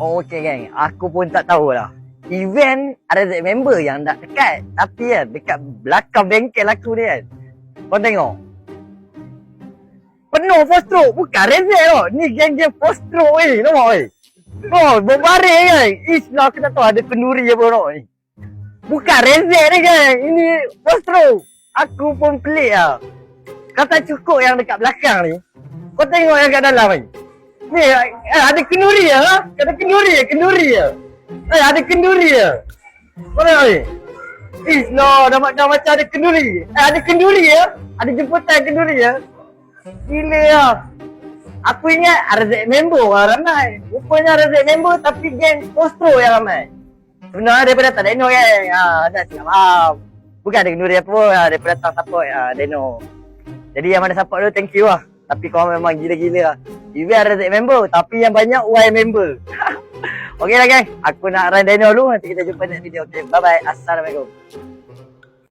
Oh, okey geng. Aku pun tak tahulah. Event ada member yang nak dekat. Tapi kan dekat belakang bengkel aku ni kan. Kau tengok. Penuh post stroke. Bukan rezek tau. Ni geng-geng post stroke ni. Nampak ni? Oh, berbaring kan. Lah aku tak tahu ada kenduri apa tau ni. Bukan rezek ni geng. Ini post stroke. Aku pun pelik lah. Kata cukup yang dekat belakang ni. Kau tengok yang kat dalam ni. Ni ada kenduri ya? Ada kenduri ya. Ada kenduri ya. Mana ni? Lah dah macam ada kenduri. Ada kenduri ya? Ada jemputan kenduri ya? Gila ya. Aku ingat RZ member orang ramai. Rupanya RZ member tapi geng postro yang ramai. Sebenarnya daripada datang Deno kan. Dah silap faham. Bukan ada kenduri apa pun. Daripada datang support Deno. Jadi yang mana support tu thank you lah. Tapi korang memang gila-gila lah. Event RZ member tapi yang banyak Y member. Okey lah guys. Aku nak run Deno dulu. Nanti kita jumpa next video. Okay, bye bye. Assalamualaikum.